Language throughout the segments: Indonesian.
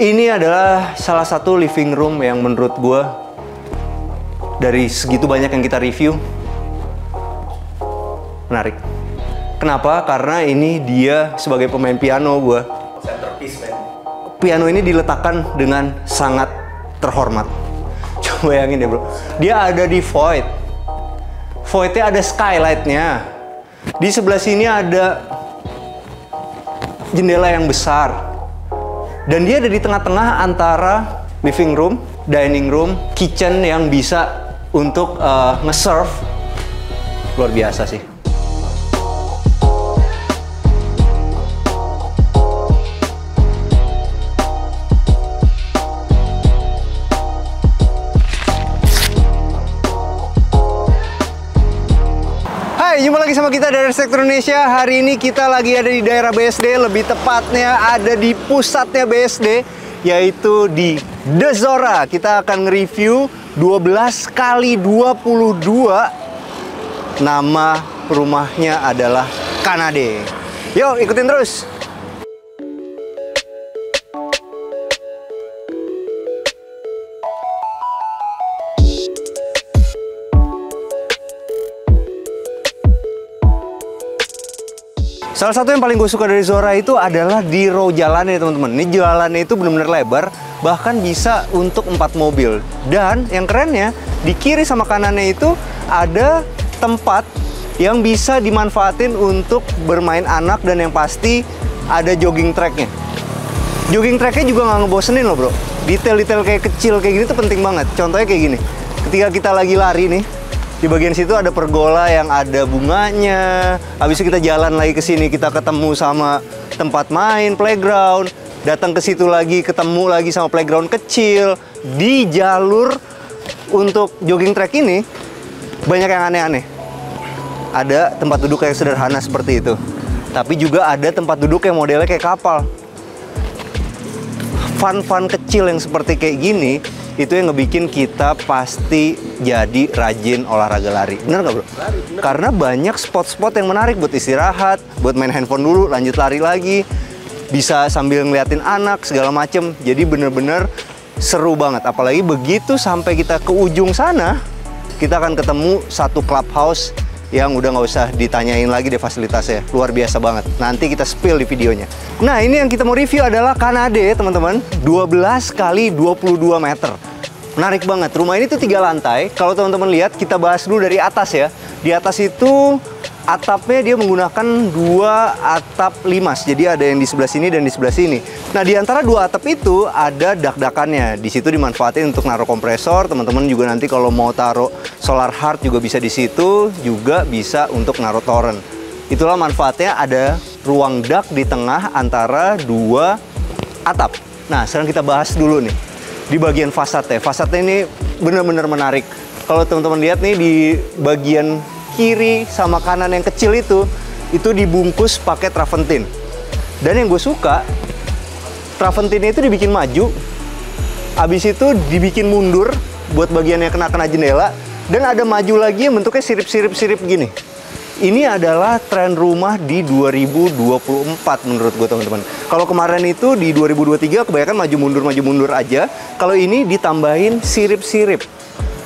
Ini adalah salah satu living room yang menurut gue dari segitu banyak yang kita review menarik. Kenapa? Karena ini dia sebagai pemain piano gue. Centerpiece, man. Piano ini diletakkan dengan sangat terhormat. Coba bayangin ya bro. Dia ada di void. Voidnya ada skylightnya. Di sebelah sini ada jendela yang besar. Dan dia ada di tengah-tengah antara living room, dining room, kitchen yang bisa untuk nge-serve. Luar biasa sih. Hai, jumpa lagi sama kita dari Arsitektur Indonesia. Hari ini kita lagi ada di daerah BSD, lebih tepatnya ada di pusatnya BSD, yaitu di The Zora. Kita akan nge-review 12x22. Nama rumahnya adalah Canade. Yuk, ikutin terus. Salah satu yang paling gue suka dari Zora itu adalah di row jalannya teman-teman. Ini jalannya itu benar-benar lebar, bahkan bisa untuk 4 mobil. Dan yang kerennya, di kiri sama kanannya itu ada tempat yang bisa dimanfaatin untuk bermain anak, dan yang pasti ada jogging tracknya. Jogging tracknya juga nggak ngebosenin loh bro. Detail-detail kayak kecil kayak gini tuh penting banget. Contohnya kayak gini, ketika kita lagi lari nih, di bagian situ ada pergola yang ada bunganya. Habis itu kita jalan lagi ke sini, kita ketemu sama tempat main, playground. Datang ke situ lagi, ketemu lagi sama playground kecil. Di jalur untuk jogging track ini banyak yang aneh-aneh. Ada tempat duduk yang sederhana seperti itu, tapi juga ada tempat duduk yang modelnya kayak kapal. Fun-fun kecil yang seperti kayak gini, itu yang ngebikin kita pasti jadi rajin olahraga lari. Bener nggak bro? Bener. Karena banyak spot-spot yang menarik buat istirahat, buat main handphone dulu, lanjut lari lagi. Bisa sambil ngeliatin anak, segala macem. Jadi bener-bener seru banget. Apalagi begitu sampai kita ke ujung sana, kita akan ketemu satu clubhouse yang udah nggak usah ditanyain lagi deh fasilitasnya. Luar biasa banget. Nanti kita spill di videonya. Nah, ini yang kita mau review adalah Canade, teman-teman. 12x22 meter. Menarik banget. Rumah ini tuh 3 lantai. Kalau teman-teman lihat, kita bahas dulu dari atas ya. Di atas itu atapnya dia menggunakan 2 atap limas. Jadi ada yang di sebelah sini dan di sebelah sini. Nah, di antara 2 atap itu ada dak-dakannya. Di situ dimanfaatin untuk naruh kompresor. Teman-teman juga nanti kalau mau taruh solar heart juga bisa di situ. Juga bisa untuk naruh toren. Itulah manfaatnya, ada ruang dak di tengah antara 2 atap. Nah, sekarang kita bahas dulu nih di bagian fasadnya. Fasadnya ini benar-benar menarik. Kalau teman-teman lihat nih di bagian kiri sama kanan yang kecil itu dibungkus pakai travertin. Dan yang gue suka, travertinnya itu dibikin maju, habis itu dibikin mundur buat bagian yang kena jendela, dan ada maju lagi yang bentuknya sirip-sirip gini. Ini adalah tren rumah di 2024 menurut gue teman-teman. Kalau kemarin itu di 2023 kebanyakan maju mundur aja. Kalau ini ditambahin sirip-sirip.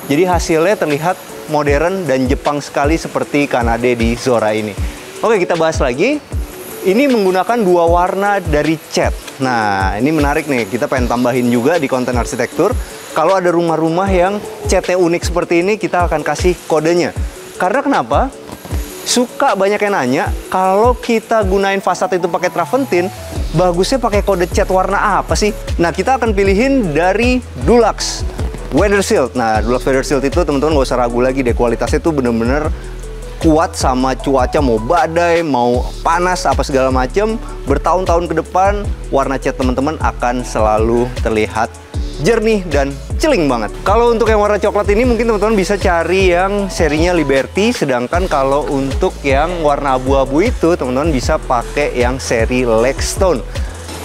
Jadi hasilnya terlihat modern dan Jepang sekali seperti Canade di Zora ini. Oke, kita bahas lagi. Ini menggunakan 2 warna dari cat. Nah, ini menarik nih. Kita pengen tambahin juga di konten arsitektur. Kalau ada rumah-rumah yang catnya unik seperti ini, kita akan kasih kodenya. Karena kenapa? Suka banyak yang nanya, kalau kita gunain fasad itu pakai travertin, bagusnya pakai kode cat warna apa sih? Nah, kita akan pilihin dari Dulux Weather Shield. Nah, Dulux Weather Shield itu teman-teman nggak usah ragu lagi deh, kualitasnya tuh bener-bener kuat sama cuaca, mau badai, mau panas, apa segala macem. Bertahun-tahun ke depan, warna cat teman-teman akan selalu terlihat jernih dan celing banget. Kalau untuk yang warna coklat ini mungkin teman-teman bisa cari yang serinya Liberty, sedangkan kalau untuk yang warna abu-abu itu teman-teman bisa pakai yang seri Lexstone.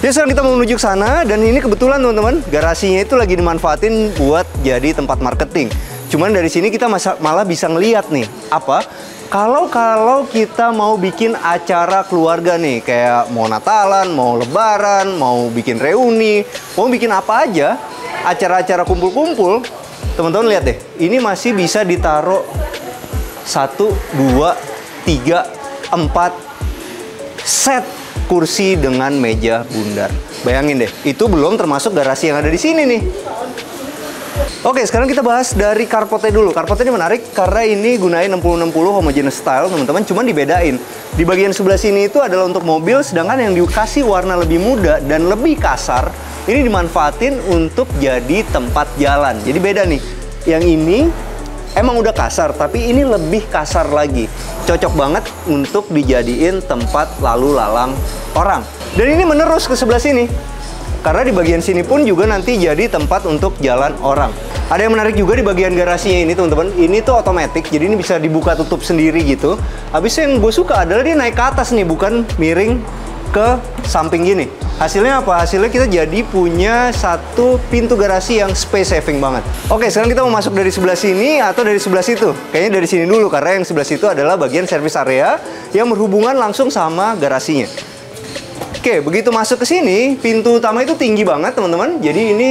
Ya, sekarang kita mau menuju ke sana, dan ini kebetulan teman-teman garasinya itu lagi dimanfaatin buat jadi tempat marketing. Cuman dari sini kita malah bisa ngeliat nih apa Kalau kita mau bikin acara keluarga nih, kayak mau Natalan, mau Lebaran, mau bikin reuni, mau bikin apa aja, acara-acara kumpul-kumpul, teman-teman lihat deh, ini masih bisa ditaruh 1, 2, 3, 4 set kursi dengan meja bundar. Bayangin deh, itu belum termasuk garasi yang ada di sini nih. Oke, sekarang kita bahas dari carportnya dulu. Carportnya ini menarik karena ini gunain 60-60 homogeneous style, teman-teman. Cuman dibedain. Di bagian sebelah sini itu adalah untuk mobil, sedangkan yang dikasih warna lebih muda dan lebih kasar, ini dimanfaatin untuk jadi tempat jalan. Jadi beda nih. Yang ini emang udah kasar, tapi ini lebih kasar lagi. Cocok banget untuk dijadiin tempat lalu lalang orang. Dan ini menerus ke sebelah sini. Karena di bagian sini pun juga nanti jadi tempat untuk jalan orang. Ada yang menarik juga di bagian garasinya ini, teman-teman. Ini tuh otomatis, jadi ini bisa dibuka tutup sendiri gitu. Habis yang gue suka adalah dia naik ke atas nih, bukan miring ke samping gini. Hasilnya apa? Hasilnya kita jadi punya satu pintu garasi yang space saving banget. Oke, sekarang kita mau masuk dari sebelah sini atau dari sebelah situ. Kayaknya dari sini dulu, karena yang sebelah situ adalah bagian service area yang berhubungan langsung sama garasinya. Oke, begitu masuk ke sini, pintu utama itu tinggi banget, teman-teman. Jadi ini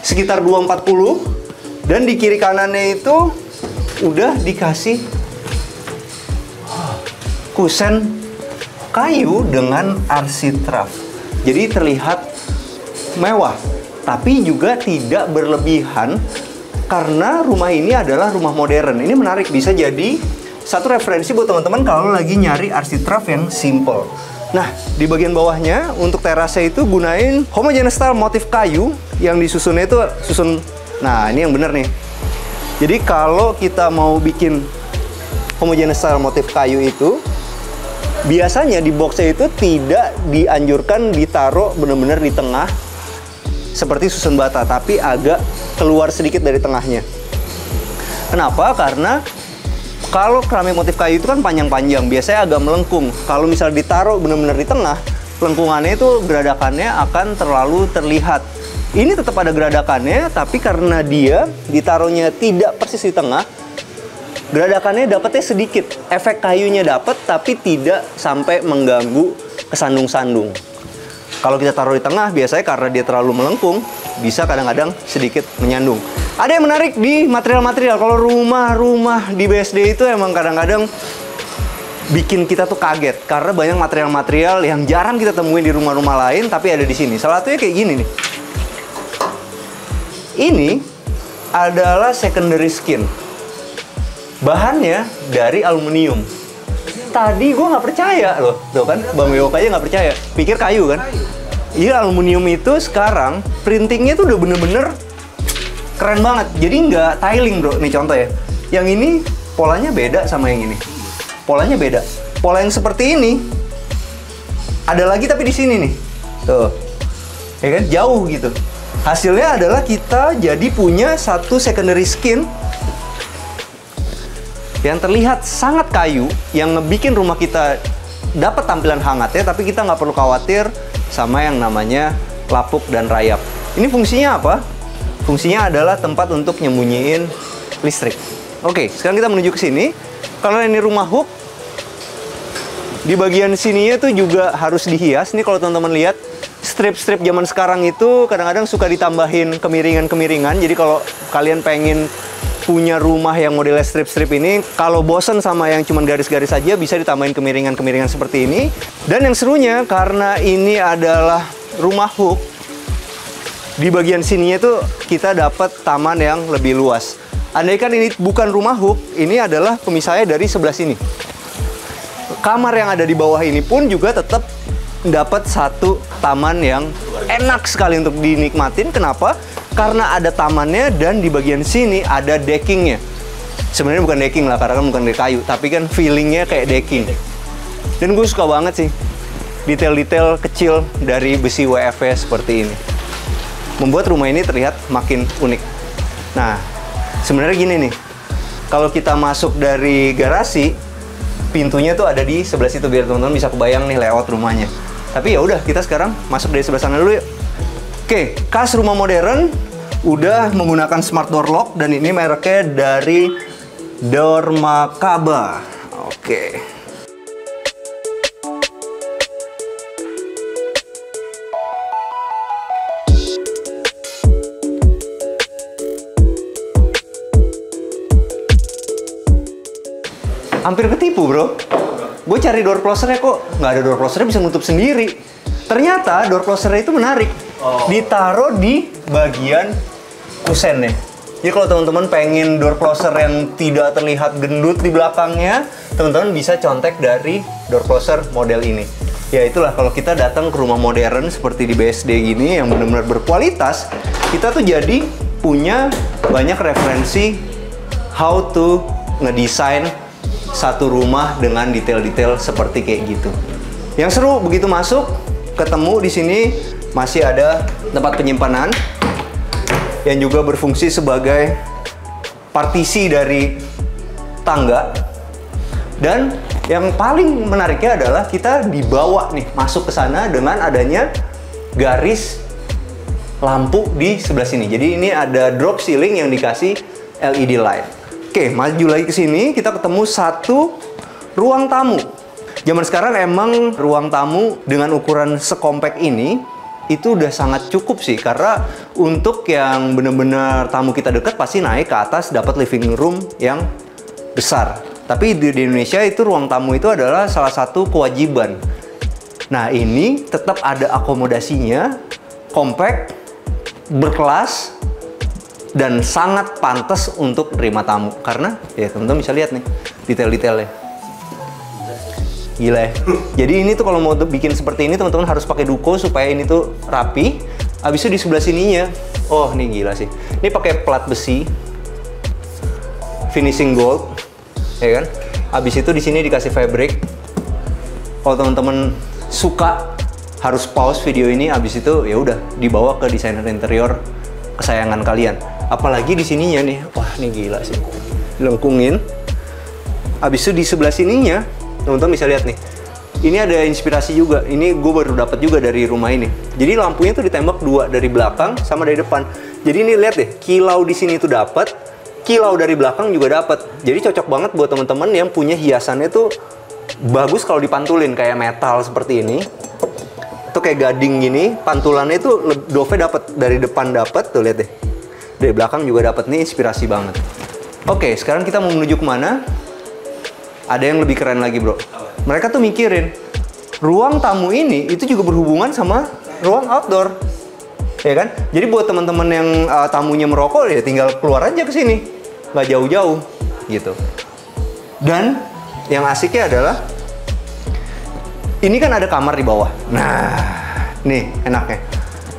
sekitar 240. Dan di kiri kanannya itu udah dikasih kusen kayu dengan architrave. Jadi terlihat mewah, tapi juga tidak berlebihan karena rumah ini adalah rumah modern. Ini menarik, bisa jadi satu referensi buat teman-teman kalau lagi nyari architrave yang simple. Nah, di bagian bawahnya untuk terasnya itu gunain homogeneous style motif kayu yang disusunnya itu susun. Nah, ini yang bener nih. Jadi kalau kita mau bikin homogeneous style motif kayu itu, biasanya di boxnya itu tidak dianjurkan ditaruh bener-bener di tengah seperti susun bata, tapi agak keluar sedikit dari tengahnya. Kenapa? Karena kalau keramik motif kayu itu kan panjang-panjang, biasanya agak melengkung. Kalau misal ditaruh benar-benar di tengah, lengkungannya itu geradakannya akan terlalu terlihat. Ini tetap ada geradakannya, tapi karena dia ditaruhnya tidak persis di tengah, geradakannya dapatnya sedikit. Efek kayunya dapat, tapi tidak sampai mengganggu kesandung-sandung. Kalau kita taruh di tengah, biasanya karena dia terlalu melengkung, bisa kadang-kadang sedikit menyandung. Ada yang menarik di material-material. Kalau rumah-rumah di BSD itu emang kadang-kadang bikin kita tuh kaget. Karena banyak material-material yang jarang kita temuin di rumah-rumah lain, tapi ada di sini. Salah satunya kayak gini nih. Ini adalah secondary skin. Bahannya dari aluminium. Tadi gue nggak percaya loh. Tuh kan, Bang Bewok aja nggak percaya. Pikir kayu kan? Iya, aluminium itu sekarang printingnya tuh udah bener-bener keren banget. Jadi nggak tiling, bro. Nih contoh ya. Yang ini polanya beda sama yang ini. Polanya beda. Pola yang seperti ini ada lagi tapi di sini nih. Tuh. Ya kan? Jauh gitu. Hasilnya adalah kita jadi punya satu secondary skin yang terlihat sangat kayu, yang ngebikin rumah kita dapat tampilan hangat ya, tapi kita nggak perlu khawatir sama yang namanya lapuk dan rayap. Ini fungsinya apa? Fungsinya adalah tempat untuk nyembunyiin listrik. Oke, sekarang kita menuju ke sini. Karena ini rumah hook, di bagian sininya tuh juga harus dihias. Ini kalau teman-teman lihat, strip-strip zaman sekarang itu kadang-kadang suka ditambahin kemiringan-kemiringan. Jadi kalau kalian pengen punya rumah yang modelnya strip-strip ini, kalau bosen sama yang cuman garis-garis saja, bisa ditambahin kemiringan-kemiringan seperti ini. Dan yang serunya, karena ini adalah rumah hook, di bagian sininya tuh kita dapat taman yang lebih luas. Andaikan ini bukan rumah hook, ini adalah pemisahnya dari sebelah sini. Kamar yang ada di bawah ini pun juga tetap dapat satu taman yang enak sekali untuk dinikmatin. Kenapa? Karena ada tamannya dan di bagian sini ada deckingnya. Sebenarnya bukan decking lah, karena kan bukan dari kayu, tapi kan feelingnya kayak decking. Dan gue suka banget sih detail-detail kecil dari besi WFV seperti ini. Membuat rumah ini terlihat makin unik. Nah, sebenarnya gini nih, kalau kita masuk dari garasi, pintunya tuh ada di sebelah situ biar teman-teman bisa kebayang nih layout rumahnya. Tapi ya udah, kita sekarang masuk dari sebelah sana dulu yuk. Oke, khas rumah modern, udah menggunakan smart door lock dan ini mereknya dari Dormakaba. Oke. Hampir ketipu, bro. Gue cari door closernya kok nggak ada door closernya bisa nutup sendiri. Ternyata door closernya itu menarik. Ditaruh di bagian kusennya. Jadi kalau teman-teman pengen door closer yang tidak terlihat gendut di belakangnya, teman-teman bisa contek dari door closer model ini. Ya itulah, kalau kita datang ke rumah modern seperti di BSD gini yang benar-benar berkualitas, kita tuh jadi punya banyak referensi how to ngedesain satu rumah dengan detail-detail seperti kayak gitu. Yang seru begitu masuk, ketemu di sini masih ada tempat penyimpanan yang juga berfungsi sebagai partisi dari tangga. Dan yang paling menariknya adalah kita dibawa nih masuk ke sana dengan adanya garis lampu di sebelah sini. Jadi ini ada drop ceiling yang dikasih LED light. Oke, maju lagi ke sini, kita ketemu satu ruang tamu. Zaman sekarang emang ruang tamu dengan ukuran sekompak ini itu udah sangat cukup sih, karena untuk yang bener-bener tamu kita deket pasti naik ke atas dapat living room yang besar. Tapi di Indonesia itu ruang tamu itu adalah salah satu kewajiban. Nah, ini tetap ada akomodasinya, compact, berkelas, dan sangat pantas untuk terima tamu. Karena ya teman-teman bisa lihat nih detail-detailnya. Gila ya. Jadi ini tuh kalau mau bikin seperti ini teman-teman harus pakai duko supaya ini tuh rapi. Habis itu di sebelah sininya, oh ini gila sih. Ini pakai plat besi, finishing gold, ya kan. Habis itu di sini dikasih fabric. Kalau teman-teman suka harus pause video ini. Habis itu ya udah dibawa ke desainer interior kesayangan kalian. Apalagi di sininya nih, wah ini gila sih. Dilengkungin. Habis itu di sebelah sininya teman-teman bisa lihat nih, ini ada inspirasi juga. Ini gue baru dapat juga dari rumah ini. Jadi lampunya tuh ditembak dua, dari belakang sama dari depan. Jadi ini lihat deh, kilau di sini tuh dapat, kilau dari belakang juga dapat. Jadi cocok banget buat teman-teman yang punya hiasannya tuh bagus kalau dipantulin kayak metal seperti ini. Itu kayak gading gini, pantulannya itu dove dapat, dari depan dapat, tuh lihat deh. Dari belakang juga dapat, nih inspirasi banget. Oke, sekarang kita mau menuju kemana? Ada yang lebih keren lagi, bro. Mereka tuh mikirin ruang tamu ini itu juga berhubungan sama ruang outdoor, ya kan? Jadi buat teman-teman yang tamunya merokok ya tinggal keluar aja ke sini, nggak jauh-jauh gitu. Dan yang asiknya adalah ini kan ada kamar di bawah. Nah, nih enaknya.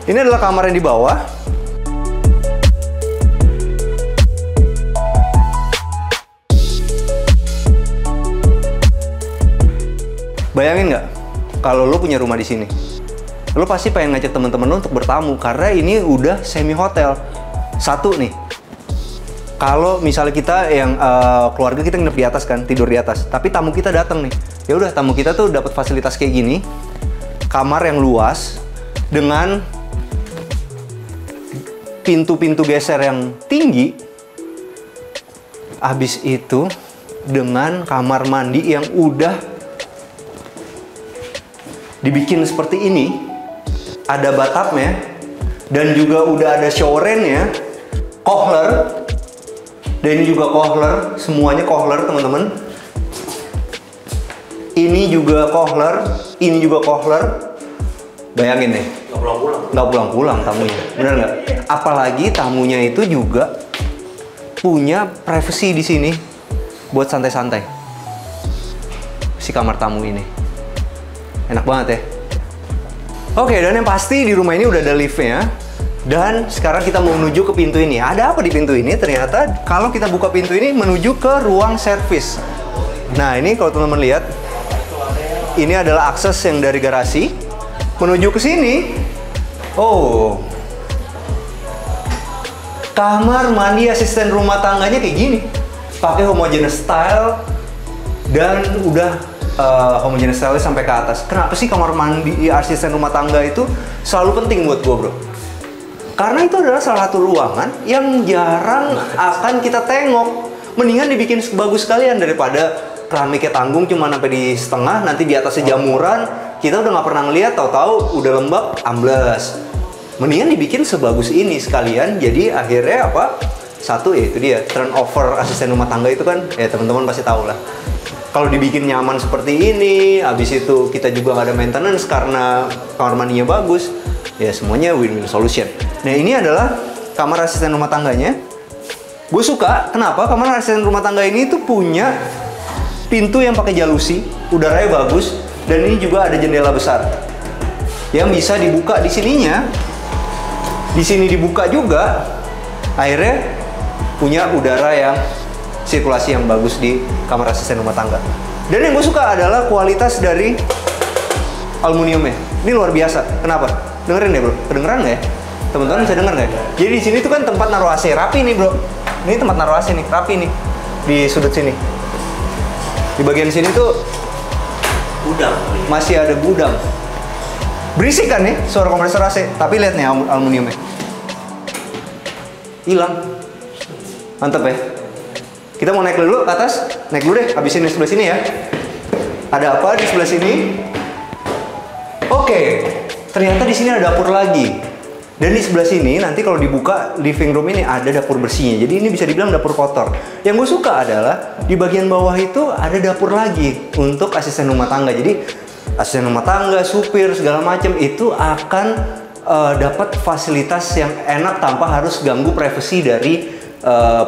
Ini adalah kamar yang di bawah. Bayangin nggak, kalau lo punya rumah di sini, lo pasti pengen ngajak teman-teman lo untuk bertamu karena ini udah semi hotel. Satu nih, kalau misalnya kita yang keluarga kita nginep di atas kan, tidur di atas, tapi tamu kita datang nih, ya udah tamu kita tuh dapat fasilitas kayak gini, kamar yang luas dengan pintu-pintu geser yang tinggi, habis itu dengan kamar mandi yang udah dibikin seperti ini, ada bathtubnya, dan juga udah ada showernya, kohler, dan ini juga kohler, semuanya kohler teman-teman. Ini juga kohler, ini juga kohler. Bayangin deh, nggak pulang-pulang tamunya, bener nggak? Apalagi tamunya itu juga punya privacy di sini buat santai-santai. Si kamar tamu ini. Enak banget ya. Oke, dan yang pasti di rumah ini udah ada liftnya. Dan sekarang kita mau menuju ke pintu ini. Ada apa di pintu ini? Ternyata kalau kita buka pintu ini menuju ke ruang servis. Nah, ini kalau teman-teman lihat, ini adalah akses yang dari garasi menuju ke sini. Oh, kamar mandi asisten rumah tangganya kayak gini. Pakai homogeneous style dan udah homogeneous style sampai ke atas. Kenapa sih kamar mandi asisten rumah tangga itu selalu penting buat gue, bro? Karena itu adalah salah satu ruangan yang jarang akan kita tengok. Mendingan dibikin bagus sekalian daripada keramiknya tanggung cuma sampai di setengah, nanti di atasnya jamuran, kita udah nggak pernah ngeliat, tahu-tahu udah lembab, ambles. Mendingan dibikin sebagus ini sekalian, jadi akhirnya apa? Satu ya itu dia, turnover asisten rumah tangga itu kan, ya teman-teman pasti tahu lah. Kalau dibikin nyaman seperti ini, habis itu kita juga nggak ada maintenance karena kamar mandinya bagus, ya semuanya win-win solution. Nah ini adalah kamar asisten rumah tangganya. Gue suka, kenapa? Kamar asisten rumah tangga ini tuh punya pintu yang pakai jalusi, udaranya bagus, dan ini juga ada jendela besar yang bisa dibuka di sininya. Di sini dibuka juga, akhirnya punya udara yang sirkulasi yang bagus di kamar asisten rumah tangga. Dan yang gue suka adalah kualitas dari aluminiumnya. Ini luar biasa. Kenapa? Dengerin deh bro, kedengeran nggak ya? Teman-teman bisa denger nggak? Jadi di sini tuh kan tempat naruh AC, rapi nih bro. Ini tempat naruh AC nih, rapi nih di sudut sini. Di bagian sini tuh gudang, masih ada gudang. Berisik kan nih suara kompresor AC, tapi lihat nih aluminiumnya. Hilang. Mantep ya. Kita mau naik dulu ke atas, naik dulu deh, habisin di sebelah sini ya. Ada apa di sebelah sini? Oke, ternyata di sini ada dapur lagi. Dan di sebelah sini nanti kalau dibuka living room ini ada dapur bersihnya. Jadi ini bisa dibilang dapur kotor. Yang gue suka adalah di bagian bawah itu ada dapur lagi untuk asisten rumah tangga. Jadi asisten rumah tangga, supir, segala macam itu akan dapat fasilitas yang enak tanpa harus ganggu privasi dari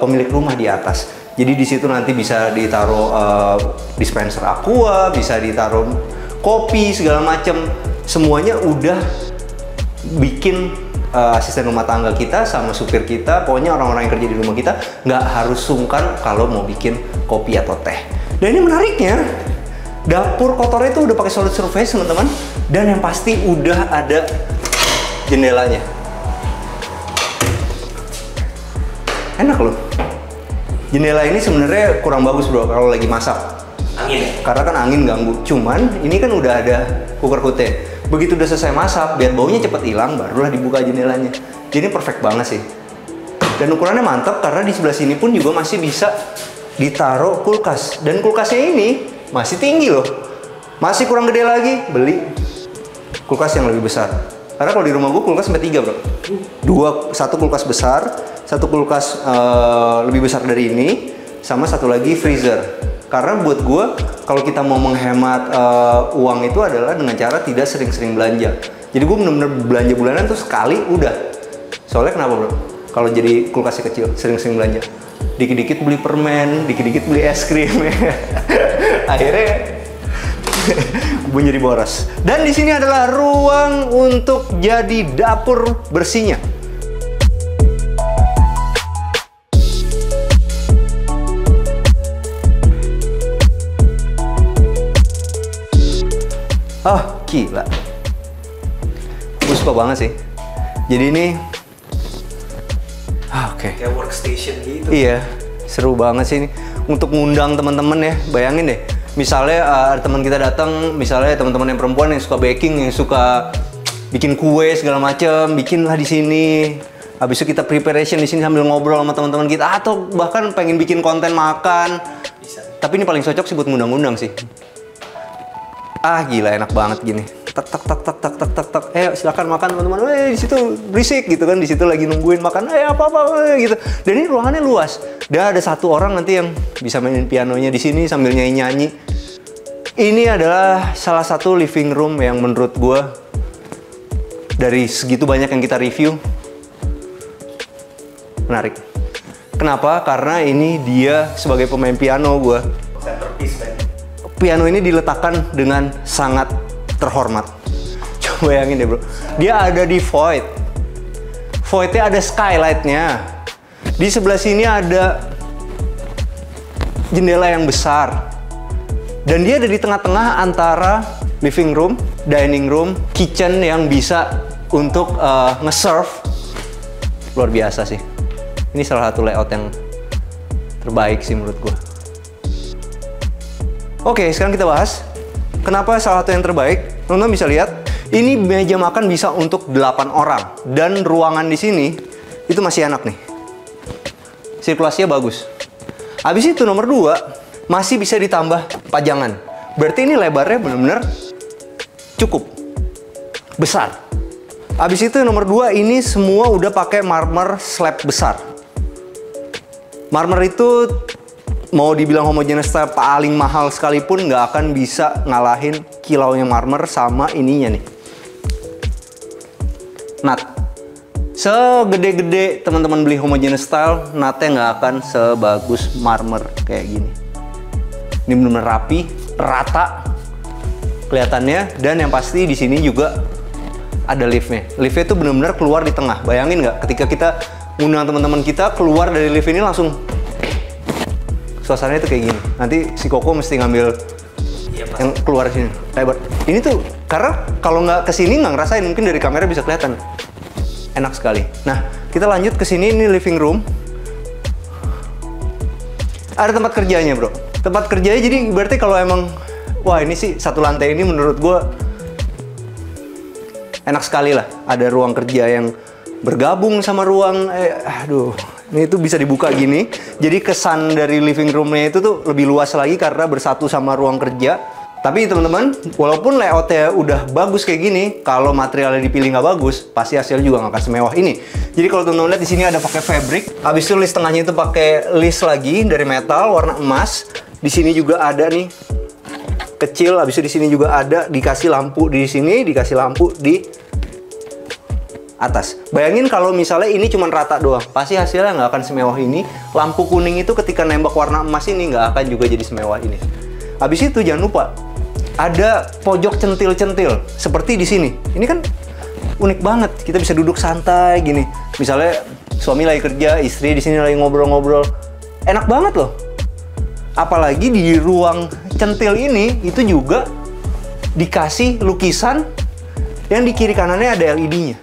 pemilik rumah di atas. Jadi di situ nanti bisa ditaruh dispenser aqua, bisa ditaruh kopi, segala macam. Semuanya udah bikin asisten rumah tangga kita sama supir kita, pokoknya orang-orang yang kerja di rumah kita nggak harus sungkan kalau mau bikin kopi atau teh. Dan ini menariknya, dapur kotornya itu udah pakai solid surface teman-teman, dan yang pasti udah ada jendelanya. Enak loh. Jendela ini sebenarnya kurang bagus bro kalau lagi masak. Angin ya? Karena kan angin ganggu. Cuman ini kan udah ada cooker hoodnya. Begitu udah selesai masak, biar baunya cepet hilang, barulah dibuka jendelanya. Jadi perfect banget sih. Dan ukurannya mantap karena di sebelah sini pun juga masih bisa ditaruh kulkas. Dan kulkasnya ini masih tinggi loh. Masih kurang gede lagi, beli kulkas yang lebih besar. Karena kalau di rumah gue kulkas sampai 3 bro. Satu kulkas besar, satu kulkas lebih besar dari ini, sama satu lagi freezer. Karena buat gue, kalau kita mau menghemat uang itu adalah dengan cara tidak sering-sering belanja. Jadi gue bener-bener belanja bulanan tuh sekali udah. Soalnya kenapa bro? Kalau jadi kulkasnya kecil, sering-sering belanja. Dikit-dikit beli permen, dikit-dikit beli es krim. Akhirnya gue jadi boros. Dan di sini adalah ruang untuk jadi dapur bersihnya. Oh, gila. Gue suka banget sih. Jadi ini oke. Kayak workstation gitu. Iya, seru banget sih ini. Untuk ngundang teman-teman ya, bayangin deh. Misalnya ada teman kita datang, misalnya teman-teman yang perempuan yang suka baking, yang suka bikin kue segala macam, bikinlah di sini. Habis itu kita preparation di sini sambil ngobrol sama teman-teman kita, atau bahkan pengen bikin konten makan. Bisa. Tapi ini paling cocok sih buat ngundang-ngundang sih. Ah gila, enak banget gini. Tak tak tak tak tak tak tak tak. Silakan makan teman-teman. Di situ berisik gitu kan, di situ lagi nungguin makan. Apa-apa gitu. Dan ini ruangannya luas. Dan ada satu orang nanti yang bisa mainin pianonya di sini sambil nyanyi-nyanyi. Ini adalah salah satu living room yang menurut gue dari segitu banyak yang kita review menarik. Kenapa? Karena ini dia sebagai pemain piano gue. Centerpiece, man. Piano ini diletakkan dengan sangat terhormat. Coba bayangin deh bro. Dia ada di void. Voidnya ada skylightnya. Di sebelah sini ada jendela yang besar. Dan dia ada di tengah-tengah antara living room, dining room, kitchen yang bisa untuk nge-serve. Luar biasa sih. Ini salah satu layout yang terbaik sih menurut gue. Oke, sekarang kita bahas kenapa salah satu yang terbaik. Teman-teman bisa lihat, ini meja makan bisa untuk 8 orang. Dan ruangan di sini, itu masih enak nih. Sirkulasinya bagus. Habis itu nomor 2, masih bisa ditambah pajangan. Berarti ini lebarnya benar-benar cukup besar. Habis itu nomor 2, ini semua udah pakai marmer slab besar. Marmer itu mau dibilang homogeneous style paling mahal sekalipun nggak akan bisa ngalahin kilaunya marmer sama ininya nih. Nut. Segede-gede teman-teman beli homogeneous style, nutnya nggak akan sebagus marmer kayak gini. Ini benar-benar rapi, rata kelihatannya, dan yang pasti di sini juga ada liftnya. Liftnya itu benar-benar keluar di tengah. Bayangin nggak ketika kita ngundang teman-teman kita keluar dari lift ini langsung suasananya itu kayak gini. Nanti si Koko mesti ngambil yang keluar sini. Lebar. Ini tuh karena kalau nggak kesini nggak ngerasain, mungkin dari kamera bisa kelihatan. Enak sekali. Nah, kita lanjut ke sini, ini living room. Ada tempat kerjanya, bro. Tempat kerjanya jadi berarti kalau emang, wah ini sih satu lantai ini menurut gue enak sekali lah. Ada ruang kerja yang bergabung sama ruang, ini tuh bisa dibuka gini. Jadi kesan dari living roomnya itu tuh lebih luas lagi karena bersatu sama ruang kerja. Tapi teman-teman, walaupun layoutnya udah bagus kayak gini, kalau materialnya dipilih nggak bagus, pasti hasilnya juga nggak akan semewah ini. Jadi kalau teman-teman lihat di sini ada pakai fabric, habis itu list tengahnya itu pakai list lagi dari metal warna emas. Di sini juga ada nih kecil, habis itu di sini juga ada dikasih lampu di sini, dikasih lampu di atas. Bayangin kalau misalnya ini cuma rata doang, pasti hasilnya nggak akan semewah ini. Lampu kuning itu ketika nembak warna emas ini nggak akan juga jadi semewah ini. Habis itu jangan lupa ada pojok centil-centil seperti di sini. Ini kan unik banget. Kita bisa duduk santai gini. Misalnya suami lagi kerja, istri di sini lagi ngobrol-ngobrol. Enak banget loh. Apalagi di ruang centil ini itu juga dikasih lukisan yang di kiri kanannya ada LED-nya.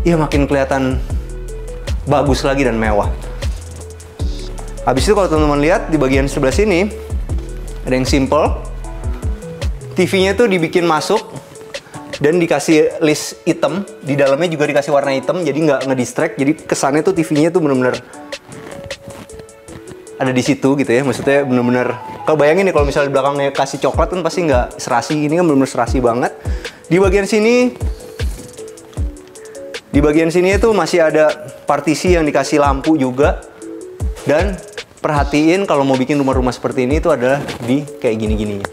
Ya makin kelihatan bagus lagi dan mewah. Habis itu kalau teman-teman lihat di bagian sebelah sini ada yang simple. TV-nya tuh dibikin masuk dan dikasih list hitam. Di dalamnya juga dikasih warna hitam, jadi nggak ngedistract. Jadi kesannya tuh TV-nya tuh bener-bener ada di situ gitu ya. Maksudnya bener-bener, kalau bayangin nih kalau misalnya di belakangnya kasih coklat kan pasti nggak serasi. Ini kan bener-bener serasi banget. Di bagian sini itu masih ada partisi yang dikasih lampu juga. Dan perhatiin kalau mau bikin rumah-rumah seperti ini itu adalah di kayak gini-gininya.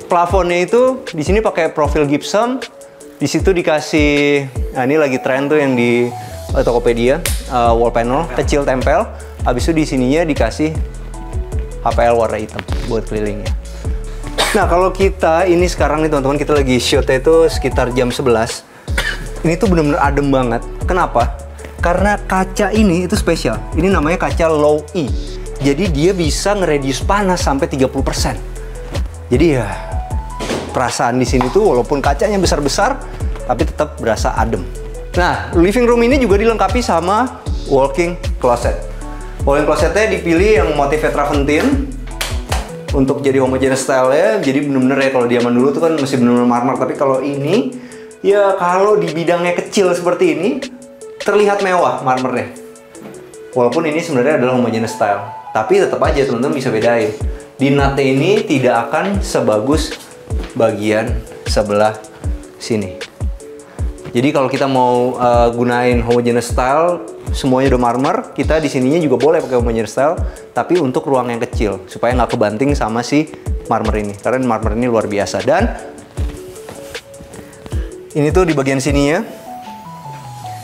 Plafonnya itu di sini pakai profil gypsum. Di situ dikasih, nah ini lagi tren tuh yang di Tokopedia, wall panel kecil tempel. Habis itu di sininya dikasih HPL warna hitam buat kelilingnya. Nah kalau kita ini sekarang nih teman-teman, kita lagi shootnya itu sekitar jam 11. Ini tuh bener-bener adem banget. Kenapa? Karena kaca ini itu spesial. Ini namanya kaca low E. Jadi dia bisa nge-reduce panas sampai 30%. Jadi ya perasaan di sini tuh walaupun kacanya besar-besar tapi tetap berasa adem. Nah, living room ini juga dilengkapi sama walk-in closet. Walk-in closetnya dipilih yang motifnya travertine untuk jadi homogeneous style-nya. Jadi bener-bener ya kalau di zaman dulu tuh kan masih bener-bener marmer, tapi kalau ini ya kalau di bidangnya kecil seperti ini terlihat mewah marmernya. Walaupun ini sebenarnya adalah homogeneous style, tapi tetap aja teman-teman bisa bedain. Di nutnya ini tidak akan sebagus bagian sebelah sini. Jadi kalau kita mau gunain homogeneous style, semuanya udah marmer, kita di sininya juga boleh pakai homogeneous style, tapi untuk ruang yang kecil supaya nggak kebanting sama si marmer ini. Karena marmer ini luar biasa. Dan ini tuh di bagian sininya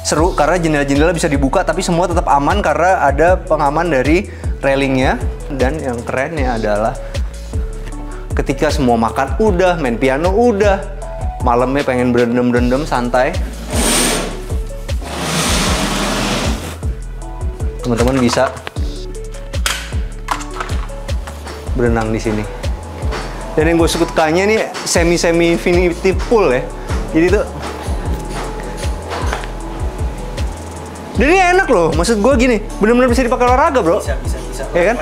seru karena jendela-jendela bisa dibuka tapi semua tetap aman karena ada pengaman dari railingnya. Dan yang kerennya adalah ketika semua makan udah, main piano udah, malamnya pengen berendam-berendam santai, teman-teman bisa berenang di sini. Dan yang gue sukanya nih semi-semi infinity pool ya. Jadi tuh dan ini enak loh, maksud gue gini, bener-bener bisa dipakai olahraga bro. Bisa. Ya kan?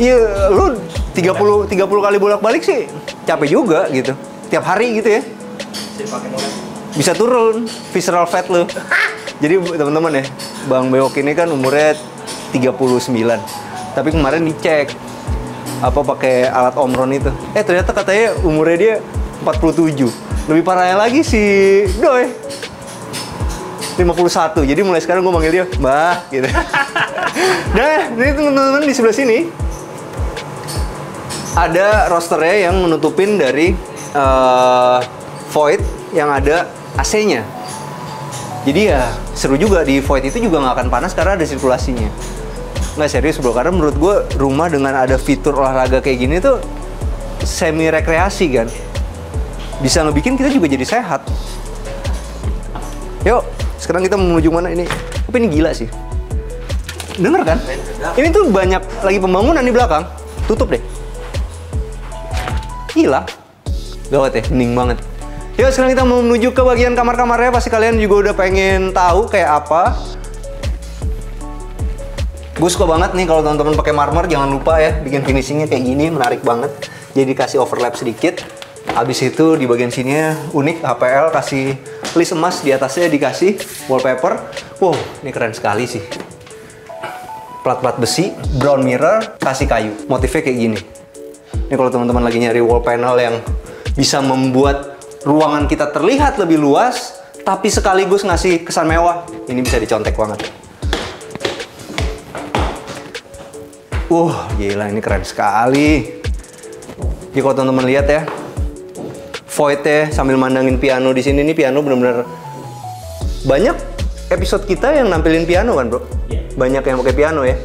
Iya, lu 30 kali bolak-balik sih capek juga gitu. Tiap hari gitu ya. Bisa turun visceral fat lu. Jadi teman-teman ya, Bang Bewok ini kan umurnya 39. Tapi kemarin dicek apa pakai alat Omron itu. Ternyata katanya umurnya dia 47. Lebih parahnya lagi si Doi 51. Jadi mulai sekarang gue manggil dia Mbah gitu. Nah, ini teman-teman di sebelah sini ada rosternya yang menutupin dari void yang ada AC-nya. Jadi ya seru juga, di void itu juga nggak akan panas karena ada sirkulasinya. Nggak, serius bro, karena menurut gue rumah dengan ada fitur olahraga kayak gini tuh semi rekreasi kan. Bisa ngebikin kita juga jadi sehat. Yuk, sekarang kita menuju mana ini? Tapi ini gila sih. Dengar kan? Ini tuh banyak lagi pembangunan di belakang. Tutup deh. Gila. Gawat ya, hening banget. Yuk, sekarang kita mau menuju ke bagian kamar-kamarnya. Pasti kalian juga udah pengen tahu kayak apa. Gue suka banget nih kalau teman-teman pakai marmer, jangan lupa ya bikin finishingnya kayak gini, menarik banget. Jadi kasih overlap sedikit. Habis itu di bagian sininya unik, HPL kasih list emas, di atasnya dikasih wallpaper. Wow, ini keren sekali sih. Plat-plat besi, brown mirror, kasih kayu. Motifnya kayak gini. Ini kalau teman-teman lagi nyari wall panel yang bisa membuat ruangan kita terlihat lebih luas, tapi sekaligus ngasih kesan mewah, ini bisa dicontek banget. Gila, ini keren sekali. Jadi kalau teman-teman lihat ya, void-nya sambil mandangin piano di sini, nih piano bener-bener banyak episode kita yang nampilin piano kan bro? Banyak yang pakai piano ya.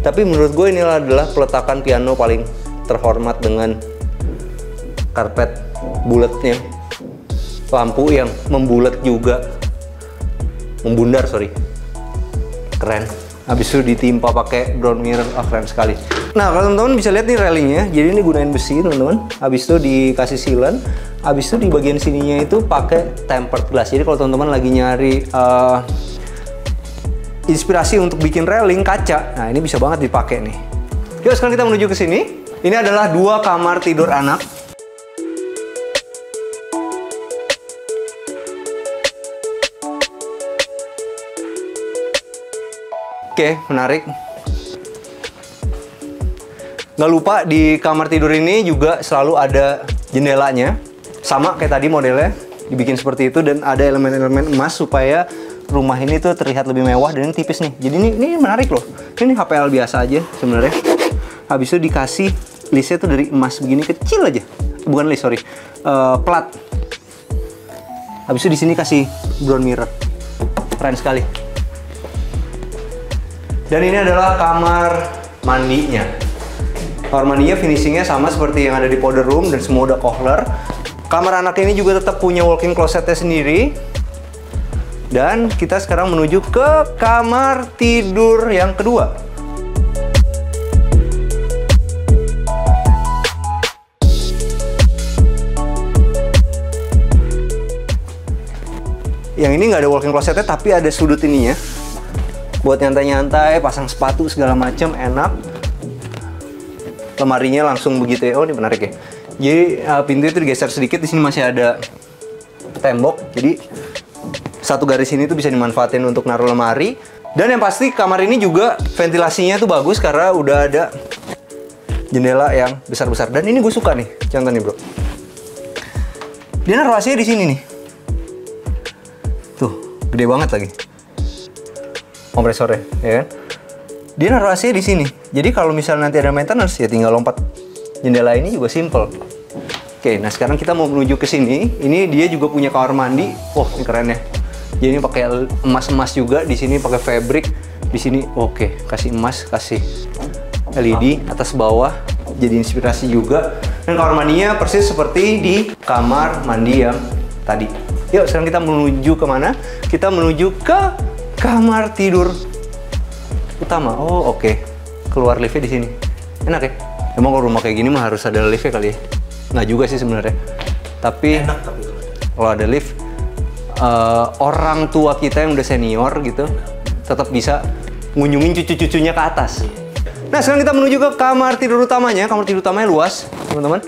Tapi menurut gue ini adalah peletakan piano paling terhormat dengan karpet bulatnya, lampu yang membulat juga, membundar sorry, keren. Habis itu ditimpa pakai brown mirror, keren sekali. Nah kalau teman-teman bisa lihat nih railingnya, jadi ini gunain besi teman-teman. Habis itu dikasih sealant, habis itu di bagian sininya itu pakai tempered glass. Jadi kalau teman-teman lagi nyari inspirasi untuk bikin railing kaca, nah ini bisa banget dipakai nih. Yuk sekarang kita menuju ke sini. Ini adalah 2 kamar tidur anak. Oke, menarik. Nggak lupa di kamar tidur ini juga selalu ada jendelanya. Sama kayak tadi modelnya, dibikin seperti itu dan ada elemen-elemen emas supaya rumah ini tuh terlihat lebih mewah dan tipis nih. Jadi ini menarik loh. Ini HPL biasa aja sebenarnya. Habis itu dikasih listnya tuh dari emas begini kecil aja. Bukan list, sorry. Plat. Habis itu di sini kasih brown mirror. Keren sekali. Dan ini adalah kamar mandinya. Kamar mandinya finishingnya sama seperti yang ada di powder room dan semua udah kohler. Kamar anak ini juga tetap punya walk-in closetnya sendiri. Dan kita sekarang menuju ke kamar tidur yang kedua. Yang ini nggak ada walk-in closetnya, tapi ada sudut ininya. Buat nyantai-nyantai, pasang sepatu segala macem, enak. Lemarinya langsung begitu ya. Oh, ini menarik ya. Jadi pintu itu digeser sedikit, di sini masih ada tembok. Jadi satu garis ini tuh bisa dimanfaatin untuk naruh lemari. Dan yang pasti kamar ini juga ventilasinya tuh bagus karena udah ada jendela yang besar-besar. Dan ini gue suka nih, contoh nih bro. Dia naruh AC-nya di sini nih. Tuh, gede banget lagi. Kompresornya, ya kan? Dia naruh AC di sini. Jadi kalau misalnya nanti ada maintenance ya tinggal lompat. Jendela ini juga simple. Oke, nah sekarang kita mau menuju ke sini. Ini dia juga punya kamar mandi. Wah, ini keren ya. Jadi ini pakai emas-emas juga. Di sini pakai fabric. Di sini oke, kasih emas, kasih LED atas bawah. Jadi inspirasi juga. Dan kamar mandinya persis seperti di kamar mandi yang tadi. Yuk, sekarang kita menuju ke mana? Kita menuju ke kamar tidur utama. Oh, oke. Keluar liftnya di sini. Enak ya? Emang kalau rumah kayak gini mah harus ada liftnya kali ya? Nggak juga sih sebenarnya. Tapi enak, tapi kalau ada lift, orang tua kita yang udah senior gitu, tetap bisa ngunjungin cucu-cucunya ke atas. Nah, sekarang kita menuju ke kamar tidur utamanya. Kamar tidur utamanya luas, teman-teman.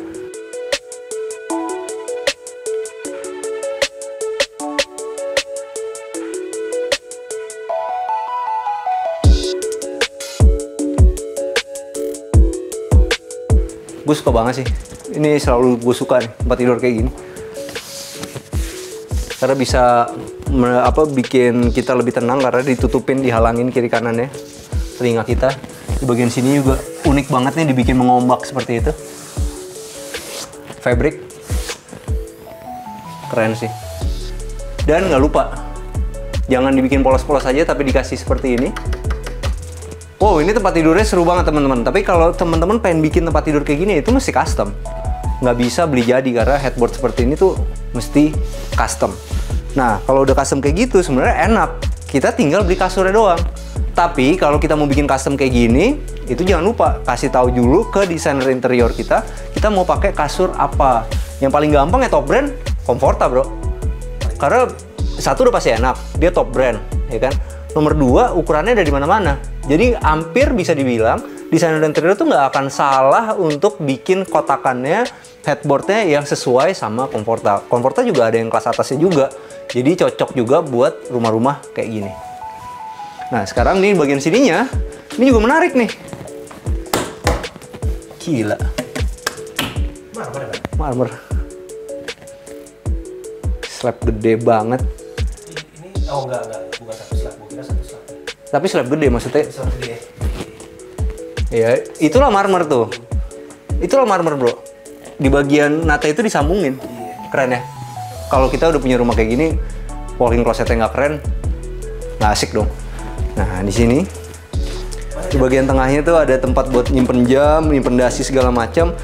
Gue suka banget sih. Ini selalu gue suka nih, tempat tidur kayak gini. Karena bisa bikin kita lebih tenang karena ditutupin, dihalangin kiri kanannya telinga kita. Di bagian sini juga unik banget nih, dibikin mengombak seperti itu. Fabric keren sih. Dan nggak lupa, jangan dibikin polos-polos aja, tapi dikasih seperti ini. Wow, ini tempat tidurnya seru banget teman-teman. Tapi kalau teman-teman pengen bikin tempat tidur kayak gini, itu mesti custom. Nggak bisa beli jadi, karena headboard seperti ini tuh mesti custom. Nah, kalau udah custom kayak gitu sebenarnya enak. Kita tinggal beli kasurnya doang. Tapi kalau kita mau bikin custom kayak gini, itu jangan lupa kasih tahu dulu ke desainer interior kita mau pakai kasur apa. Yang paling gampang ya top brand, Comforta bro. Karena satu udah pasti enak, dia top brand, ya kan. Nomor dua, ukurannya dari mana-mana. Jadi hampir bisa dibilang desainer interior tuh nggak akan salah untuk bikin kotakannya, headboardnya yang sesuai sama Comforta. Comforta juga ada yang kelas atasnya juga. Jadi cocok juga buat rumah-rumah kayak gini. Nah sekarang nih bagian sininya, ini juga menarik nih. Gila. Marmer. Slab gede banget. Ini enggak, bukan satu slab, gue kira satu slab. Tapi slab gede maksudnya. Slab gede. Ya, itulah marmer tuh. Itulah marmer, bro. Di bagian nata itu disambungin. Keren ya. Kalau kita udah punya rumah kayak gini, walk-in closetnya nggak keren, nggak asik dong. Nah, di sini di bagian tengahnya tuh ada tempat buat nyimpen jam, nyimpen dasi segala macam.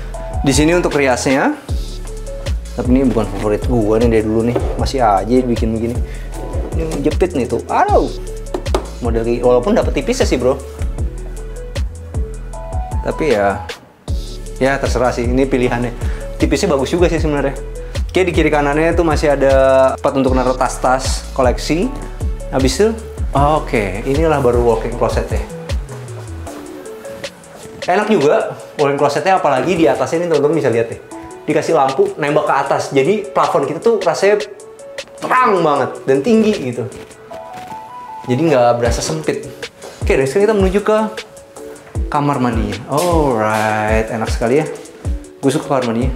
Di sini untuk riasnya. Tapi ini bukan favorit gua nih dari dulu nih, masih aja bikin begini. Ini jepit nih tuh, aduh. Model walaupun dapet tipisnya sih bro. Tapi ya terserah sih, ini pilihannya. Tipisnya bagus juga sih sebenarnya. Oke, di kiri kanannya tuh masih ada tempat untuk naruh tas-tas koleksi. Habis itu, oke, inilah baru walk-in closet ya. Enak juga walk-in closetnya, apalagi di atasnya ini teman-teman bisa lihat ya. Dikasih lampu nembak ke atas, jadi plafon kita tuh rasanya terang banget dan tinggi gitu. Jadi nggak berasa sempit. Oke, dan sekarang kita menuju ke kamar mandinya. Alright, enak sekali ya. Gue suka kamar mandinya.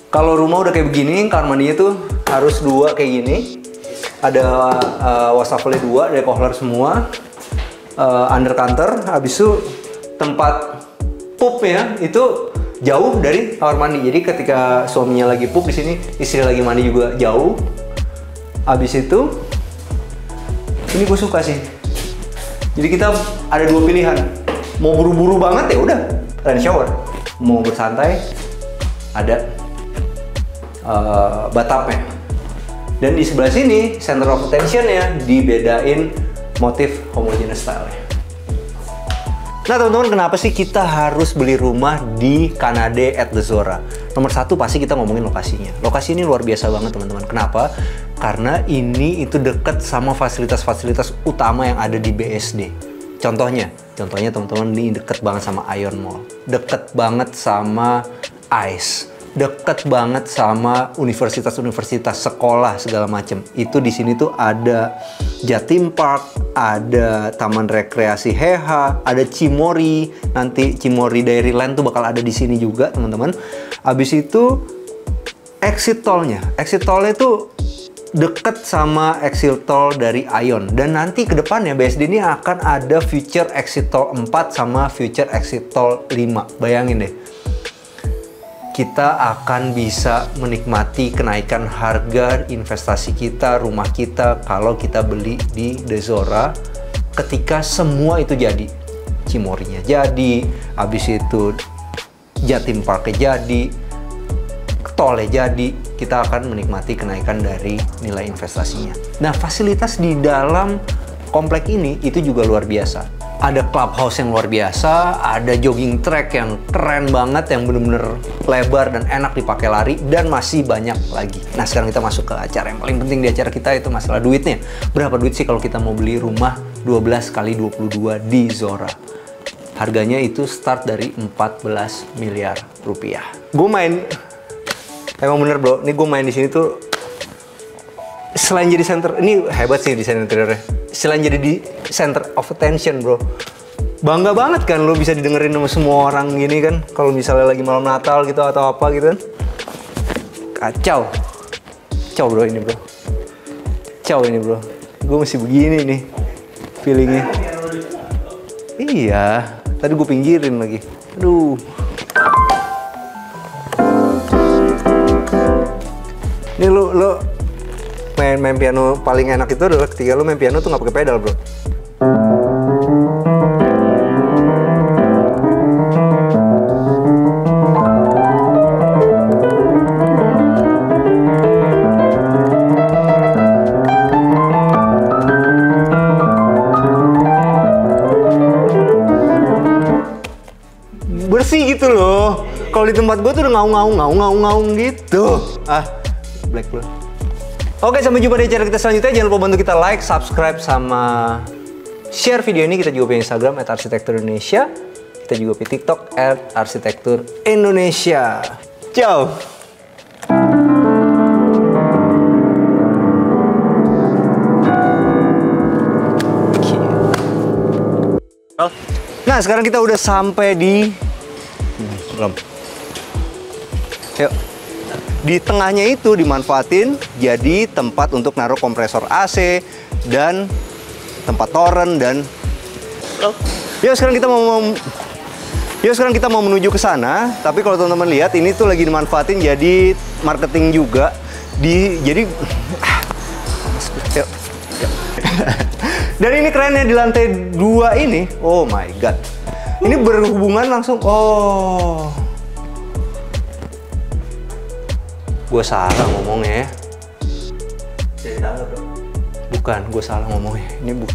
Kalau rumah udah kayak begini, kamar mandinya tuh harus dua kayak gini. Ada wastafelnya dua, ada kohler semua, under counter. Habis itu tempat pupnya itu jauh dari kamar mandi. Jadi ketika suaminya lagi pup di sini, istri lagi mandi juga jauh. Habis itu, ini gue suka sih. Jadi kita ada dua pilihan. Mau buru-buru banget ya udah rain shower. Mau bersantai, ada batapnya. Dan di sebelah sini center of attention-nya dibedain motif homogeneous style-nya. Nah teman-teman, kenapa sih kita harus beli rumah di Canade at the Zora? Nomor satu pasti kita ngomongin lokasinya. Lokasi ini luar biasa banget teman-teman. Kenapa? Karena ini itu dekat sama fasilitas-fasilitas utama yang ada di BSD. Contohnya teman-teman, ini deket banget sama Ion Mall, deket banget sama ICE, deket banget sama universitas-universitas, sekolah segala macem. Itu di sini tuh ada Jatim Park, ada Taman Rekreasi Heha, ada Cimory. Nanti Cimory Dairyland tuh bakal ada di sini juga teman-teman. Abis itu exit tollnya tuh deket sama exit toll dari Ion. Dan nanti ke depannya BSD ini akan ada future exit toll 4 sama future exit toll 5. Bayangin deh, kita akan bisa menikmati kenaikan harga investasi kita, rumah kita, kalau kita beli di The Zora ketika semua itu jadi. Cimory-nya jadi, habis itu Jatim Park-nya jadi, tolnya jadi, kita akan menikmati kenaikan dari nilai investasinya. Nah, fasilitas di dalam komplek ini itu juga luar biasa. Ada clubhouse yang luar biasa, ada jogging track yang keren banget, yang bener-bener lebar dan enak dipakai lari, dan masih banyak lagi. Nah, sekarang kita masuk ke acara yang paling penting di acara kita, itu masalah duitnya. Berapa duit sih kalau kita mau beli rumah 12 kali 22 di Zora? Harganya itu start dari 14 miliar rupiah. Gue main, emang bener bro, ini gue main di sini tuh selain jadi center, ini hebat sih desain interiornya. Selain jadi di center of attention bro, Bangga banget kan lo bisa didengerin sama semua orang gini kan. Kalau misalnya lagi malam Natal gitu atau apa gitu kan. Kacau. Kacau bro ini bro. Kacau ini bro. Gue masih begini nih feelingnya. Iya. Tadi gue pinggirin lagi. Aduh. Ini lo main piano paling enak itu adalah ketika lo main piano tuh nggak pakai pedal bro. Bersih gitu loh. Kalau di tempat gue tuh udah ngaung gitu. Black bro. Oke, sampai jumpa di channel kita selanjutnya. Jangan lupa bantu kita like, subscribe, sama share video ini. Kita juga punya Instagram @arsitekturindonesia. Kita juga punya TikTok @arsitekturindonesia. Ciao. Nah, sekarang kita udah sampai di belum. Yuk. Di tengahnya itu dimanfaatin jadi tempat untuk naruh kompresor AC dan tempat torrent dan sekarang kita mau menuju ke sana. Tapi kalau teman-teman lihat ini tuh lagi dimanfaatin jadi marketing juga. Jadi yuk. Dan ini kerennya di lantai 2 ini. Oh my god. Ini berhubungan langsung. Oh. Gue salah ngomongnya ya. Bukan, gue salah ngomongnya. Ini bukan.